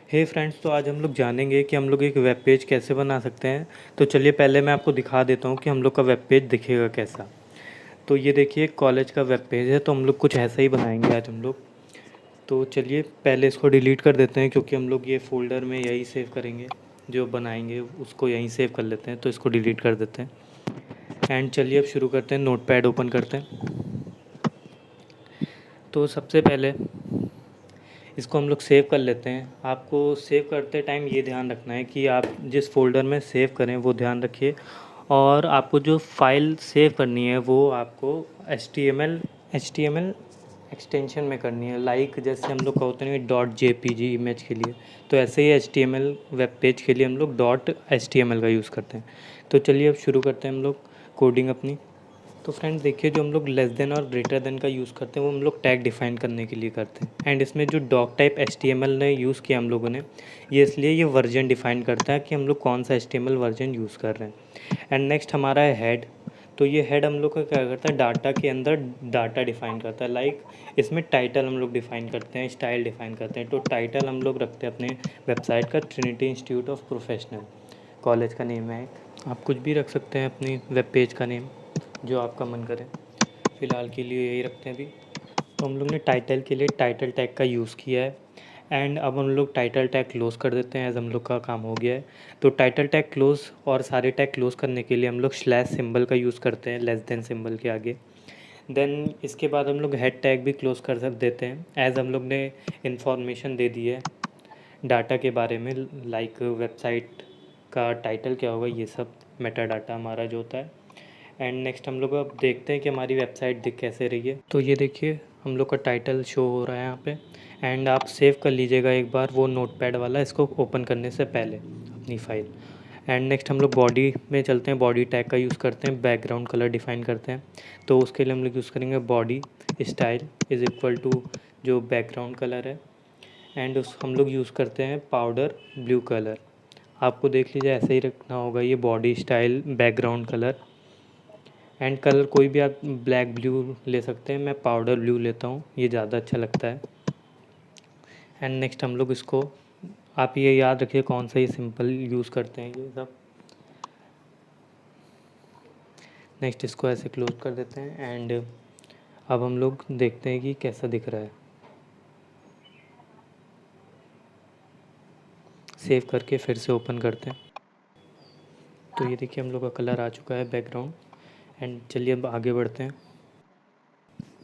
हे friends, तो आज हम लोग जानेंगे कि हम लोग एक वेब पेज कैसे बना सकते हैं। तो चलिए पहले मैं आपको दिखा देता हूँ कि हम लोग का वेब पेज दिखेगा कैसा। तो ये देखिए कॉलेज का वेब पेज है, तो हम लोग कुछ ऐसा ही बनाएंगे आज हम लोग। तो चलिए पहले इसको डिलीट कर देते हैं, क्योंकि हम लोग ये फ़ोल्डर में यही सेव करेंगे। जो बनाएंगे उसको यहीं सेव कर लेते हैं, तो इसको डिलीट कर देते हैं। एंड चलिए अब शुरू करते हैं, नोटपैड ओपन करते हैं। तो सबसे पहले इसको हम लोग सेव कर लेते हैं। आपको सेव करते टाइम ये ध्यान रखना है कि आप जिस फ़ोल्डर में सेव करें वो ध्यान रखिए। और आपको जो फ़ाइल सेव करनी है वो आपको H T M L extension में करनी है। लाइक जैसे हम लोग का होता नहीं .jpg इमेज के लिए, तो ऐसे ही HTML वेब पेज के लिए हम लोग .html का यूज़ करते हैं। तो चलिए अब शुरू करते हैं हम लोग कोडिंग अपनी। तो फ्रेंड्स देखिए, जो हम लोग लेस देन और ग्रेटर देन का यूज़ करते हैं वो हम लोग टैग डिफ़ाइन करने के लिए करते हैं। एंड इसमें जो डॉक टाइप HTML ने यूज़ किया हम लोगों ने, ये इसलिए ये वर्जन डिफ़ाइन करता है कि हम लोग कौन सा HTML वर्जन यूज़ कर रहे हैं। एंड नेक्स्ट हमारा है हेड। तो ये हेड हम लोग का क्या करता है, डाटा के अंदर डाटा डिफ़ाइन करता है। लाइक इसमें टाइटल हम लोग डिफ़ाइन करते हैं, स्टाइल डिफ़ाइन करते हैं। तो टाइटल हम लोग रखते हैं अपने वेबसाइट का Trinity institute of professional, college का नेम है। आप कुछ भी रख सकते हैं अपनी वेब पेज का नेम, जो आपका मन करे। फ़िलहाल के लिए यही रखते हैं अभी। तो हम लोग ने टाइटल के लिए टाइटल टैग का यूज़ किया है। एंड अब हम लोग टाइटल टैग क्लोज़ कर देते हैं, एज़ हम लोग का काम हो गया है। तो टाइटल टैग क्लोज़ और सारे टैग क्लोज़ करने के लिए हम लोग स्लैश सिंबल का यूज़ करते हैं, लेस देन सिंबल के आगे। देन इसके बाद हम लोग हेड टैग भी क्लोज़ कर सक देते हैं, एज़ हम लोग ने इन्फॉर्मेशन दे दी है डाटा के बारे में। लाइक वेबसाइट का टाइटल क्या होगा, ये सब मेटा डाटा हमारा जो होता है। एंड नेक्स्ट हम लोग अब देखते हैं कि हमारी वेबसाइट दिख कैसे रही है। तो ये देखिए हम लोग का टाइटल शो हो रहा है यहाँ पे। एंड आप सेव कर लीजिएगा एक बार वो नोटपैड वाला, इसको ओपन करने से पहले अपनी फ़ाइल। एंड नेक्स्ट हम लोग बॉडी में चलते हैं, बॉडी टैग का यूज़ करते हैं, बैकग्राउंड कलर डिफ़ाइन करते हैं। तो उसके लिए हम लोग यूज़ करेंगे body style is equal to जो बैकग्राउंड कलर है। एंड उस हम लोग यूज़ करते हैं पाउडर ब्लू कलर। आपको देख लीजिए ऐसे ही रखना होगा, ये body style background colour. And colour कोई भी आप ब्लैक ब्लू ले सकते हैं, मैं पाउडर ब्लू लेता हूँ, ये ज़्यादा अच्छा लगता है। एंड नेक्स्ट हम लोग इसको, आप ये याद रखिए कौन सा ये सिंपल यूज़ करते हैं ये सब। नेक्स्ट इसको ऐसे क्लोज कर देते हैं। एंड अब हम लोग देखते हैं कि कैसा दिख रहा है। सेव करके फिर से ओपन करते हैं। तो ये देखिए हम लोग का कलर आ चुका है बैकग्राउंड। एंड चलिए अब आगे बढ़ते हैं।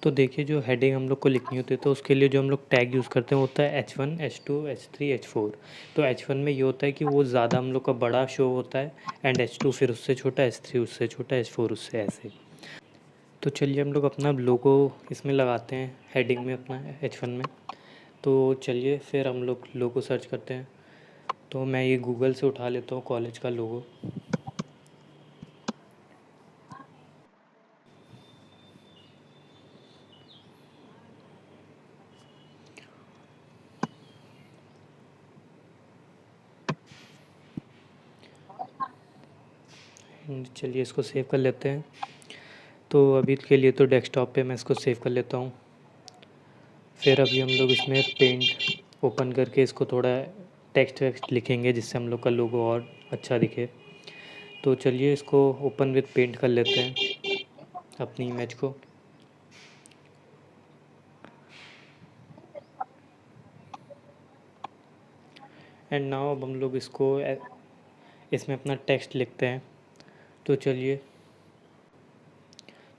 तो देखिए जो हेडिंग हम लोग को लिखनी होती है, तो उसके लिए जो हम लोग टैग यूज़ करते हैं वो होता है H1 H2 H3 H4। तो H1 में ये होता है कि वो ज़्यादा हम लोग का बड़ा शो होता है। एंड H2 फिर उससे छोटा, H3 उससे छोटा, H4 उससे ऐसे। तो चलिए हम लोग अपना लोगो इसमें लगाते हैं, हेडिंग में अपना H1 में। तो चलिए फिर हम लोग लोगो सर्च करते हैं। तो मैं ये गूगल से उठा लेता हूँ कॉलेज का लोगो। चलिए इसको सेव कर लेते हैं। तो अभी के लिए तो डेस्कटॉप पे मैं इसको सेव कर लेता हूँ। फिर अभी हम लोग इसमें पेंट ओपन करके इसको थोड़ा टेक्स्ट वेक्स्ट लिखेंगे, जिससे हम लोग का लोगो और अच्छा दिखे। तो चलिए इसको ओपन विथ पेंट कर लेते हैं अपनी इमेज को। एंड नाउ अब हम लोग इसको इसमें अपना टेक्स्ट लिखते हैं। तो चलिए,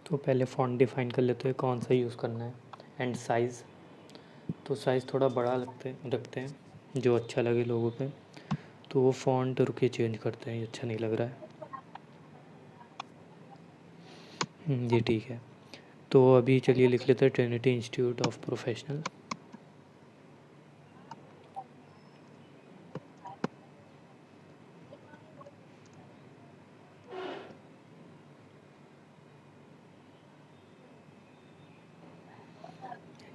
तो पहले फ़ॉन्ट डिफ़ाइन कर लेते हैं कौन सा यूज़ करना है। एंड साइज़, तो साइज़ थोड़ा बड़ा रखते हैं जो अच्छा लगे लोगों पे। तो वो फ़ॉन्ट रुके चेंज करते हैं, ये अच्छा नहीं लग रहा है। ये ठीक है। तो अभी चलिए लिख लेते हैं ट्रिनिटी इंस्टीट्यूट ऑफ प्रोफेशनल।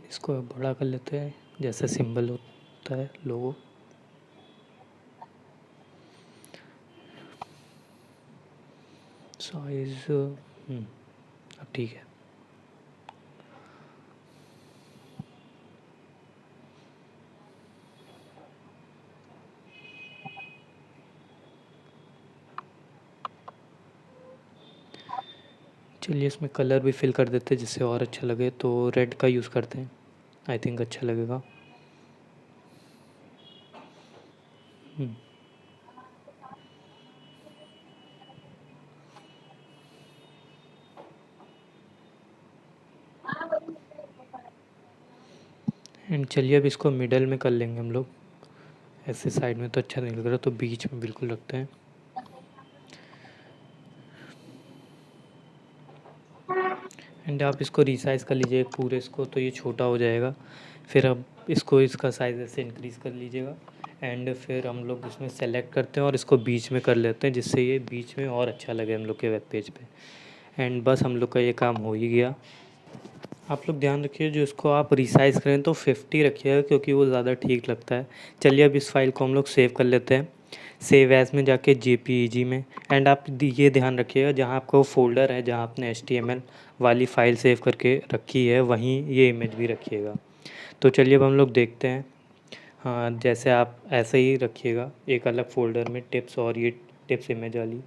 इसको बड़ा कर लेते हैं जैसे सिंबल होता है लोगो। साइज़ अब ठीक है। चलिए इसमें कलर भी फिल कर देते हैं जिससे और अच्छा लगे, तो रेड का यूज़ करते हैं, आई थिंक अच्छा लगेगा। एंड चलिए अब इसको मिडल में कर लेंगे हम लोग, ऐसे साइड में तो अच्छा नहीं लग रहा, तो बीच में बिल्कुल रखते हैं। एंड आप इसको रिसाइज़ कर लीजिए पूरे इसको, तो ये छोटा हो जाएगा। फिर अब इसको इसका साइज़ ऐसे इंक्रीज़ कर लीजिएगा। एंड फिर हम लोग इसमें सेलेक्ट करते हैं और इसको बीच में कर लेते हैं, जिससे ये बीच में और अच्छा लगे हम लोग के वेब पेज पे। एंड बस हम लोग का ये काम हो ही गया। आप लोग ध्यान रखिए जो इसको आप रिसाइज़ करें तो 50 रखिएगा, क्योंकि वो ज़्यादा ठीक लगता है। चलिए अब इस फाइल को हम लोग सेव कर लेते हैं। सेव एज़ में जाके जेपीईजी में। एंड आप ये ध्यान रखिएगा जहाँ आपका वो फ़ोल्डर है जहाँ आपने HTML वाली फ़ाइल सेव करके रखी है, वहीं ये इमेज भी रखिएगा। तो चलिए अब हम लोग देखते हैं। हाँ, जैसे आप ऐसे ही रखिएगा एक अलग फ़ोल्डर में टिप्स, और ये टिप्स इमेज वाली।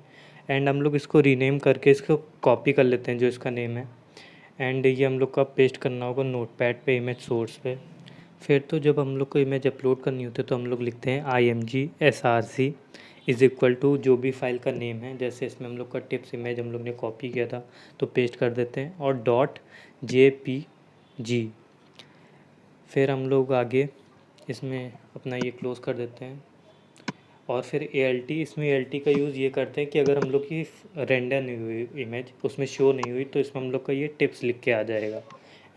एंड हम लोग इसको रीनेम करके इसको कॉपी कर लेते हैं जो इसका नेम है। एंड ये हम लोग को पेस्ट करना होगा नोटपैड पे, इमेज सोर्स पे। फिर तो जब हम लोग को इमेज अपलोड करनी होती है तो हम लोग लिखते हैं IMG इज़ इक्वल टू जो भी फाइल का नेम है, जैसे इसमें हम लोग का टिप्स इमेज हम लोग ने कॉपी किया था तो पेस्ट कर देते हैं, और .jpg। फिर हम लोग आगे इसमें अपना ये क्लोज़ कर देते हैं। और फिर ALT, इसमें ALT का यूज़ ये करते हैं कि अगर हम लोग की रेंडर नहीं हुई इमेज, उसमें शो नहीं हुई, तो इसमें हम लोग का ये टिप्स लिख के आ जाएगा।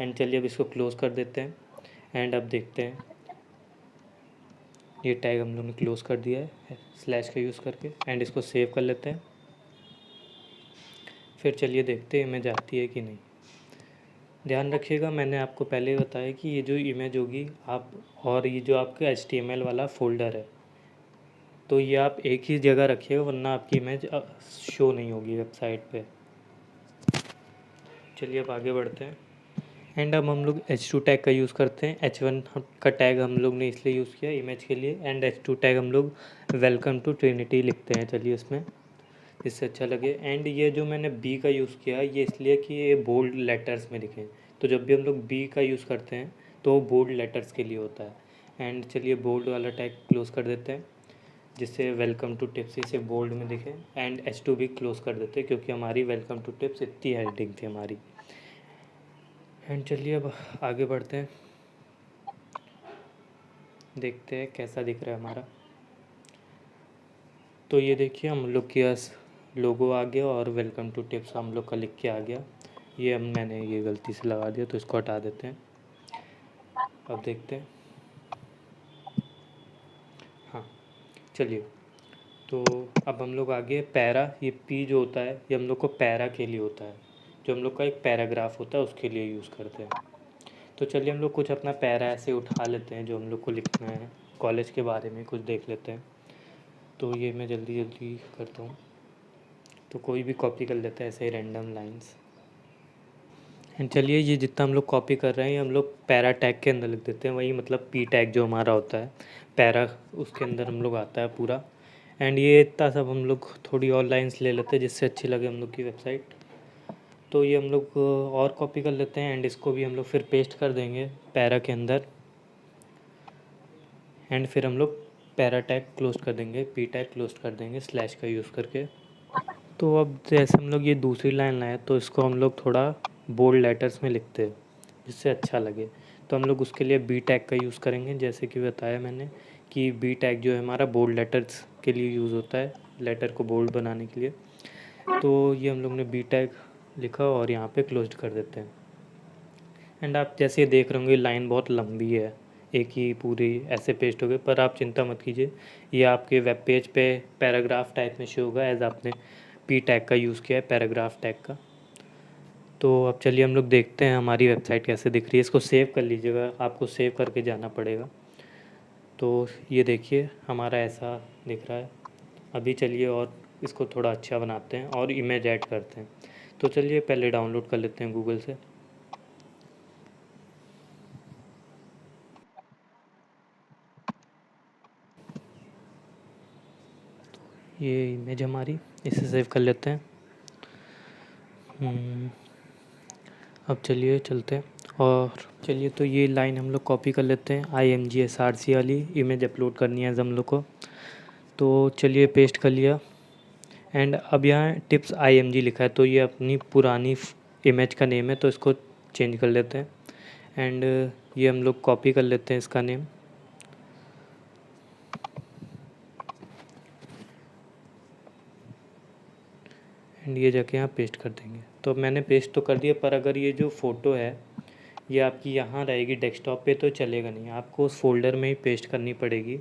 एंड चलिए अब इसको क्लोज़ कर देते हैं। एंड अब देखते हैं, ये टैग हम लोग ने क्लोज़ कर दिया है स्लैश का यूज़ करके। एंड इसको सेव कर लेते हैं। फिर चलिए देखते हैं इमेज आती है कि नहीं। ध्यान रखिएगा मैंने आपको पहले ही बताया कि ये जो इमेज होगी आप, और ये जो आपका HTML वाला फ़ोल्डर है, तो ये आप एक ही जगह रखिएगा, वरना आपकी इमेज शो नहीं होगी वेबसाइट पे। चलिए अब आगे बढ़ते हैं। एंड अब हम लोग H2 टैग का यूज़ करते हैं। H1 का टैग हम लोग ने इसलिए यूज़ किया इमेज के लिए। एंड H2 टैग हम लोग वेलकम टू ट्रिनिटी लिखते हैं, चलिए इसमें, इससे अच्छा लगे। एंड ये जो मैंने B का यूज़ किया ये इसलिए कि ये बोल्ड लेटर्स में दिखें, तो जब भी हम लोग B का यूज़ करते हैं तो वो बोल्ड लेटर्स के लिए होता है। एंड चलिए बोल्ड वाला टैग क्लोज़ कर देते हैं, जिससे वेलकम टू टिप्स इसे बोल्ड में दिखे। एंड H2 भी क्लोज़ कर देते हैं, क्योंकि हमारी वेलकम टू टिप्स इतनी हेडिंग थी हमारी। एंड चलिए अब आगे बढ़ते हैं, देखते हैं कैसा दिख रहा है हमारा। तो ये देखिए हम लोग के पास लोगो आ गया और वेलकम टू टिप्स हम लोग का लिख के आ गया। ये मैंने ये गलती से लगा दिया, तो इसको हटा देते हैं। अब देखते हैं। हाँ, चलिए। तो अब हम लोग आगे पैरा, ये पी जो होता है ये हम लोग को पैरा के लिए होता है, जो हम लोग का एक पैराग्राफ होता है उसके लिए यूज़ करते हैं। तो चलिए हम लोग कुछ अपना पैरा ऐसे उठा लेते हैं जो हम लोग को लिखना है, कॉलेज के बारे में कुछ देख लेते हैं। तो ये मैं जल्दी जल्दी करता हूँ, तो कोई भी कॉपी कर लेते हैं ऐसे ही रैंडम लाइंस। एंड चलिए ये जितना हम लोग कॉपी कर रहे हैं ये हम लोग पैरा टैग के अंदर लिख देते हैं, वही मतलब पी टैग जो हमारा होता है पैरा, उसके अंदर हम लोग आता है पूरा। एंड ये इतना सब हम लोग थोड़ी और लाइंस ले लेते हैं जिससे अच्छी लगे हम लोग की वेबसाइट। तो ये हम लोग और कॉपी कर लेते हैं, एंड इसको भी हम लोग फिर पेस्ट कर देंगे पैरा के अंदर। एंड फिर हम लोग पैरा टैग क्लोज कर देंगे, पी टैग क्लोज कर देंगे स्लैश का यूज़ करके। तो अब जैसे हम लोग ये दूसरी लाइन लाए तो इसको हम लोग थोड़ा बोल्ड लेटर्स में लिखते हैं जिससे अच्छा लगे। तो हम लोग उसके लिए बी टैग का यूज़ करेंगे, जैसे कि बताया मैंने कि बी टैग जो है हमारा बोल्ड लेटर्स के लिए यूज़ होता है, लेटर को बोल्ड बनाने के लिए। तो ये हम लोग ने बी टैग लिखा और यहाँ पे क्लोज कर देते हैं। एंड आप जैसे ये देख रहे होंगे लाइन बहुत लंबी है, एक ही पूरी ऐसे पेस्ट हो गए, पर आप चिंता मत कीजिए, ये आपके वेब पेज पे पैराग्राफ टाइप में शो होगा एज आपने पी टैग का यूज़ किया है, पैराग्राफ टैग का। तो अब चलिए हम लोग देखते हैं हमारी वेबसाइट कैसे दिख रही है। इसको सेव कर लीजिएगा, आपको सेव करके जाना पड़ेगा। तो ये देखिए हमारा ऐसा दिख रहा है। अभी चलिए और इसको थोड़ा अच्छा बनाते हैं और इमेज ऐड करते हैं। तो चलिए पहले डाउनलोड कर लेते हैं गूगल से। ये इमेज हमारी, इसे सेव कर लेते हैं। अब चलिए चलते हैं और चलिए तो ये लाइन हम लोग कॉपी कर लेते हैं, IMGSRC वाली इमेज अपलोड करनी है हम लोग को। तो चलिए पेस्ट कर लिया एंड अब यहाँ टिप्स IMG लिखा है, तो ये अपनी पुरानी इमेज का नेम है, तो इसको चेंज कर लेते हैं एंड ये हम लोग कॉपी कर लेते हैं इसका नेम एंड ये जाके यहाँ पेस्ट कर देंगे। तो मैंने पेस्ट तो कर दिया, पर अगर ये जो फ़ोटो है ये आपकी यहाँ रहेगी डेस्कटॉप पे तो चलेगा नहीं, आपको उस फोल्डर में ही पेस्ट करनी पड़ेगी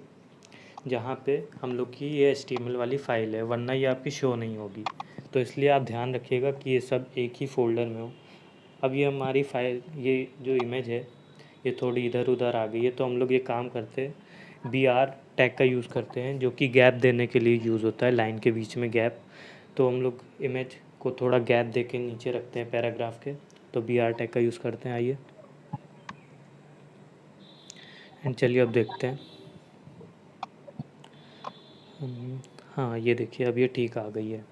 जहाँ पे हम लोग की ये HTML वाली फ़ाइल है, वरना ये आपकी शो नहीं होगी। तो इसलिए आप ध्यान रखिएगा कि ये सब एक ही फ़ोल्डर में हो। अब ये हमारी फ़ाइल, ये जो इमेज है ये थोड़ी इधर उधर आ गई है, तो हम लोग ये काम करते हैं, BR टैग का यूज़ करते हैं जो कि गैप देने के लिए यूज़ होता है, लाइन के बीच में गैप। तो हम लोग इमेज को थोड़ा गैप दे के नीचे रखते हैं पैराग्राफ के, तो BR टैग का यूज़ करते हैं। आइए एंड चलिए अब देखते हैं। हाँ ये देखिए अब ये ठीक आ गई है।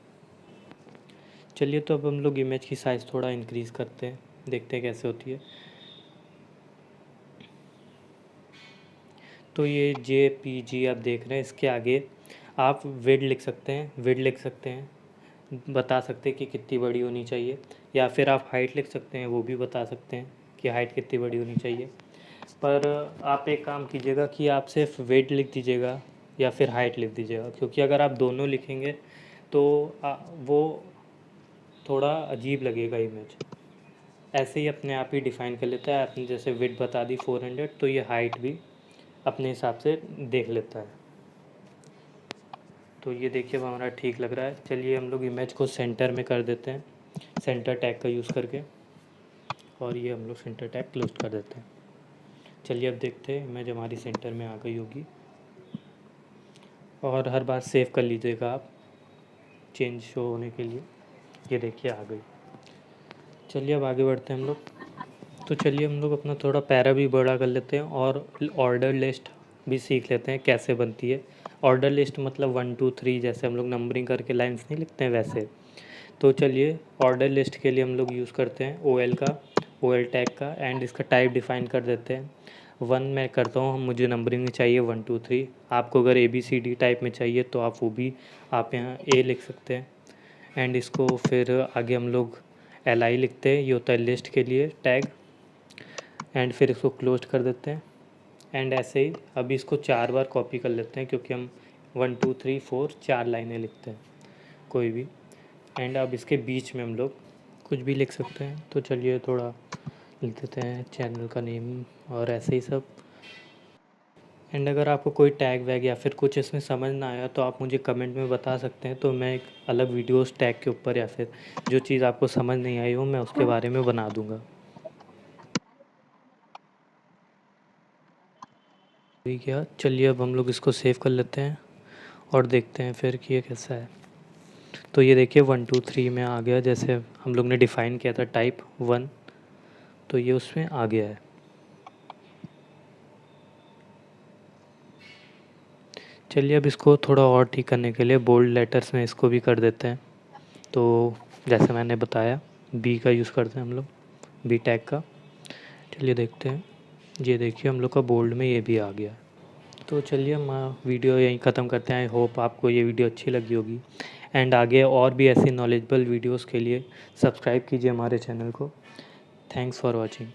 चलिए तो अब हम लोग इमेज की साइज़ थोड़ा इंक्रीज़ करते हैं, देखते हैं कैसे होती है। तो ये JPG आप देख रहे हैं, इसके आगे आप विड्थ लिख सकते हैं, विड्थ लिख सकते हैं, बता सकते हैं कि कितनी बड़ी होनी चाहिए, या फिर आप हाइट लिख सकते हैं, वो भी बता सकते हैं कि हाइट कितनी बड़ी होनी चाहिए। पर आप एक काम कीजिएगा कि आप सिर्फ वेट लिख दीजिएगा या फिर हाइट लिख दीजिएगा, क्योंकि अगर आप दोनों लिखेंगे तो वो थोड़ा अजीब लगेगा इमेज। ऐसे ही अपने आप ही डिफ़ाइन कर लेता है, आपने जैसे विड्थ बता दी 400, तो ये हाइट भी अपने हिसाब से देख लेता है। तो ये देखिए अब हमारा ठीक लग रहा है। चलिए हम लोग इमेज को सेंटर में कर देते हैं सेंटर टैग का यूज़ करके, और ये हम लोग सेंटर टैग क्लोज कर देते हैं। चलिए अब देखते हैं इमेज हमारी सेंटर में आ गई होगी, और हर बार सेव कर लीजिएगा आप चेंज शो होने के लिए। ये देखिए आ गई। चलिए अब आगे बढ़ते हैं हम लोग। तो चलिए हम लोग अपना थोड़ा पैरा भी बड़ा कर लेते हैं और ऑर्डर लिस्ट भी सीख लेते हैं कैसे बनती है। ऑर्डर लिस्ट मतलब 1 2 3 जैसे हम लोग नंबरिंग करके लाइंस नहीं लिखते हैं वैसे। तो चलिए ऑर्डर लिस्ट के लिए हम लोग यूज़ करते हैं OL का, OL टैग का, एंड इसका टाइप डिफ़ाइन कर देते हैं। 1 मैं करता हूँ, मुझे नंबरिंग में चाहिए 1 2 3। आपको अगर ABCD टाइप में चाहिए तो आप वो भी आप यहाँ A लिख सकते हैं। एंड इसको फिर आगे हम लोग LI लिखते हैं, ये होता है लिस्ट के लिए टैग, एंड फिर इसको क्लोज कर देते हैं। एंड ऐसे ही अभी इसको 4 बार कॉपी कर लेते हैं, क्योंकि हम 1 2 3 4 4 लाइनें लिखते हैं कोई भी। एंड अब इसके बीच में हम लोग कुछ भी लिख सकते हैं। तो चलिए थोड़ा लिख देते हैं चैनल का नेम और ऐसे ही सब। एंड अगर आपको कोई टैग वैग या फिर कुछ इसमें समझ ना आया तो आप मुझे कमेंट में बता सकते हैं, तो मैं एक अलग वीडियो उस टैग के ऊपर या फिर जो चीज़ आपको समझ नहीं आई हो मैं उसके बारे में बना दूँगा। ठीक है, चलिए अब हम लोग इसको सेव कर लेते हैं और देखते हैं फिर कि ये कैसा है। तो ये देखिए 1 2 3 में आ गया, जैसे हम लोग ने डिफ़ाइन किया था टाइप 1, तो ये उसमें आ गया है। चलिए अब इसको थोड़ा और ठीक करने के लिए बोल्ड लेटर्स में इसको भी कर देते हैं। तो जैसे मैंने बताया B का यूज़ करते हैं हम लोग, B टैग का। चलिए देखते हैं, ये देखिए हम लोग का बोल्ड में ये भी आ गया। तो चलिए हम वीडियो यहीं ख़त्म करते हैं। आई होप आपको ये वीडियो अच्छी लगी होगी, एंड आगे और भी ऐसी नॉलेजेबल वीडियोस के लिए सब्सक्राइब कीजिए हमारे चैनल को। Thanks for watching.